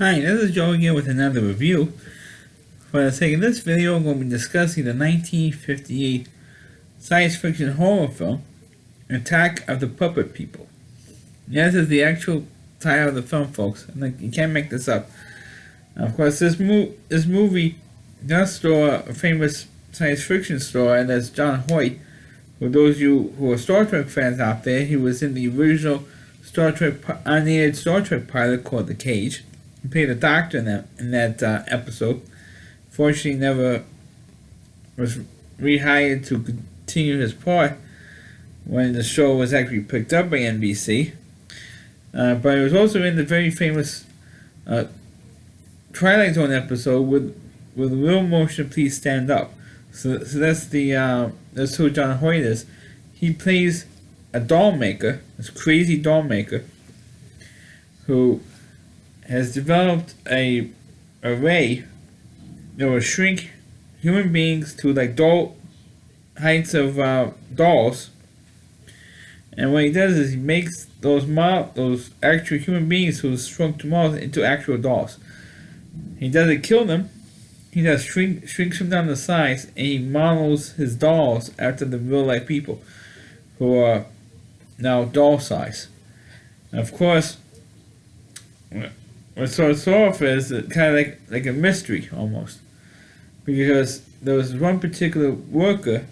Hi, this is Joe again with another review. For the sake of this video, I'm going to be discussing the 1958 science fiction horror film, Attack of the Puppet People. This is the actual title of the film, folks. You can't make this up. Of course, this movie does star a famous science fiction star, and that's John Hoyt. For those of you who are Star Trek fans out there, he was in the original animated Star Trek pilot called The Cage. He played a doctor in that episode. Fortunately, never was rehired to continue his part when the show was actually picked up by NBC. But he was also in the very famous Twilight Zone episode with real motion. Please stand up. So that's who John Hoyt is. He plays a doll maker, this crazy doll maker, who has developed a array that will shrink human beings to like doll heights of dolls. And what he does is he makes those actual human beings who shrunk to models into actual dolls. He doesn't kill them. He just shrinks them down to size, and he models his dolls after the real life people who are now doll size. And of course, what starts off as kind of like a mystery almost, because there was one particular worker,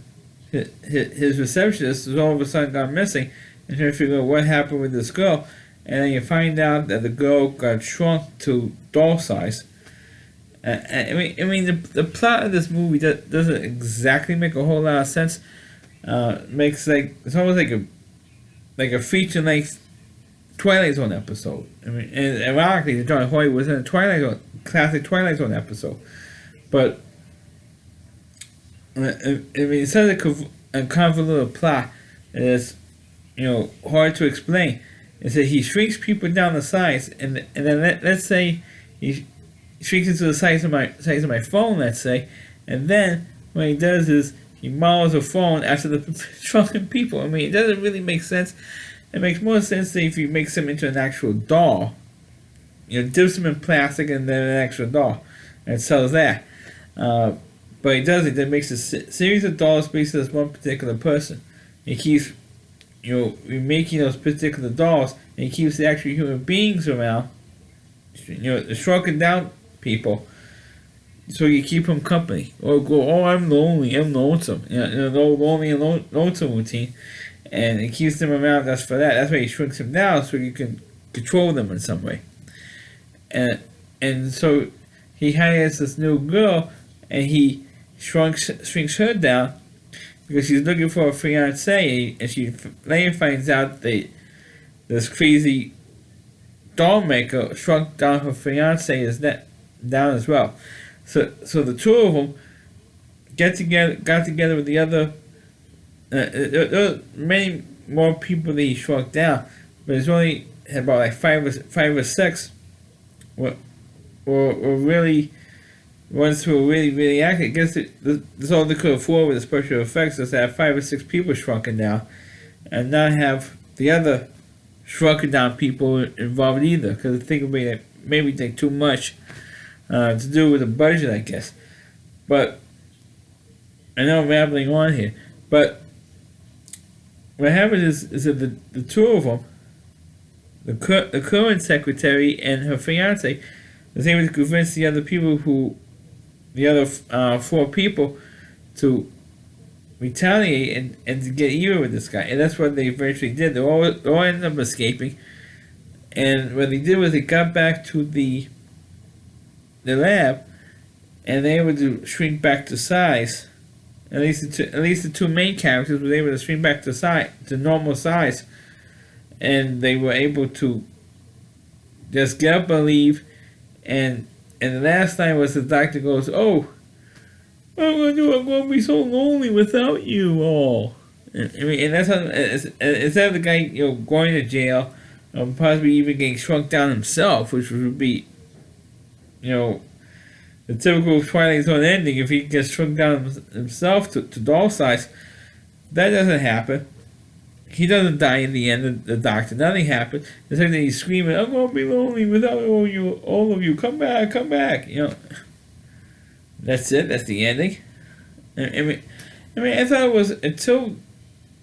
his receptionist, was all of a sudden gone missing, and trying to figure out what happened with this girl, and then you find out that the girl got shrunk to doll size. The plot of this movie doesn't exactly make a whole lot of sense. It's almost like a feature length Twilight Zone episode. And ironically, John Hoyt was in a classic Twilight Zone episode. But it's such a convoluted plot. It's hard to explain. It's that he shrinks people down to size, and then let's say he shrinks into the size of my phone, let's say, and then what he does is he models a phone after the shrunken people. It doesn't really make sense. It makes more sense if he makes them into an actual doll. Dips them in plastic and then an actual doll, and sells that. But he does it. Then makes a series of dolls based on this one particular person. He keeps, remaking those particular dolls, and he keeps the actual human beings around. The shrunken down people, so you keep them company. Or go, oh, I'm lonely, I'm lonesome. The lonely and lonesome routine. And it keeps them around just for that. That's why he shrinks them down, so you can control them in some way. And so he hires this new girl, and he shrinks her down because she's looking for a fiance, and she later finds out that this crazy doll maker shrunk down her fiance's down as well. So the two of them got together with the other. There are many more people that he shrunk down, but it's only about like five or six were really ones who were really accurate. I guess that's all they could afford with the special effects, is to have 5 or 6 people shrunken down, and not have the other shrunken down people involved either, because I think it would be maybe take too much to do with the budget, I guess. But I know I'm rambling on here, but what happened is that the two of them, the current secretary and her fiance, was able to convince the other 4 people to retaliate and to get even with this guy. And that's what they eventually did. They all ended up escaping. And what they did was they got back to the lab, and they were able to shrink back to size. At least the two main characters were able to shrink back to normal size, and they were able to just get up and leave. And the last night was the doctor goes, "Oh, I'm going to be so lonely without you all." And that's how instead of the guy going to jail, possibly even getting shrunk down himself, which would be the typical Twilight Zone ending if he gets shrunk down himself to doll size. That doesn't happen. he doesn't die in the end. The doctor, nothing happens. It's like he's screaming, "I'm gonna be lonely without all of you. Come back, come back." That's it. That's the ending. I thought it was until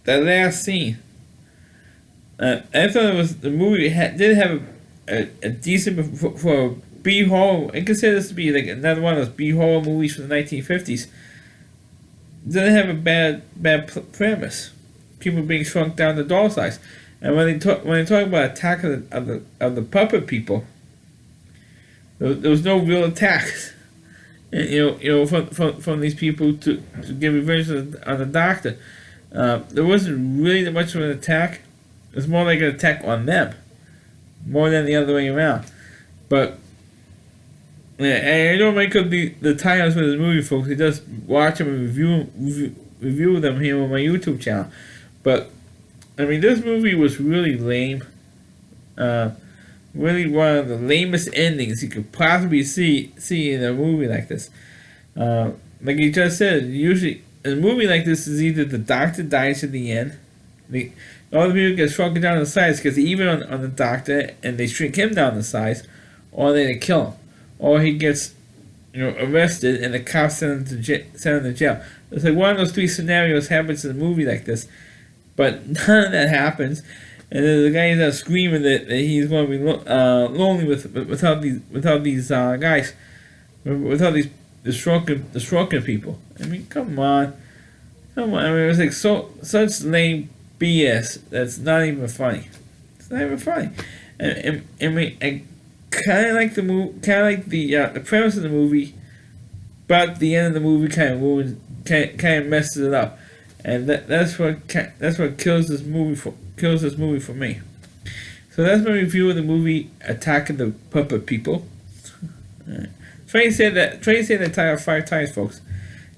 that last scene. I thought it was the movie did have a decent for a B horror. I consider this to be like another one of those B horror movies from the 1950s. Didn't have a bad premise. People being shrunk down to doll size, and when they talk about attack of the puppet people, there was no real attacks. From these people to give revenge on the doctor. There wasn't really that much of an attack. It was more like an attack on them, more than the other way around. But I don't make up the titles for this movie, folks. I just watch them and review them here on my YouTube channel. But this movie was really lame. Really one of the lamest endings you could possibly see in a movie like this. Like you just said, usually in a movie like this is either the doctor dies at the end, all the people get shrunken down to size because even on the doctor and they shrink him down to size, or they kill him, or he gets arrested and the cops send him to jail. It's like one of those three scenarios happens in a movie like this, but none of that happens. And then the guy is screaming that he's going to be lonely without these guys, without the shrunken people. Come on. It was like such lame BS that's not even funny. It's not even funny. I kind of like the movie, kind of like the premise of the movie, but the end of the movie kind of messes it up, and that's what kills this movie for me. So that's my review of the movie Attack of the Puppet People. Right. Try to say that title 5 times, folks.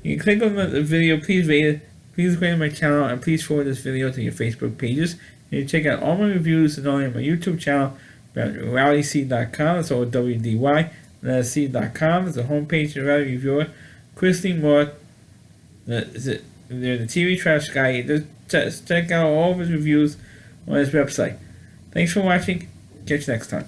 You can click on the video, please rate it, please rate my channel, and please forward this video to your Facebook pages. And you check out all my reviews and only on my YouTube channel, rallyseed.com, it's all WDY, and that's seed.com, it's the homepage of the Rally Reviewer. Christine Moore, they're the TV Trash Guy. Just check out all of his reviews on his website. Thanks for watching. Catch you next time.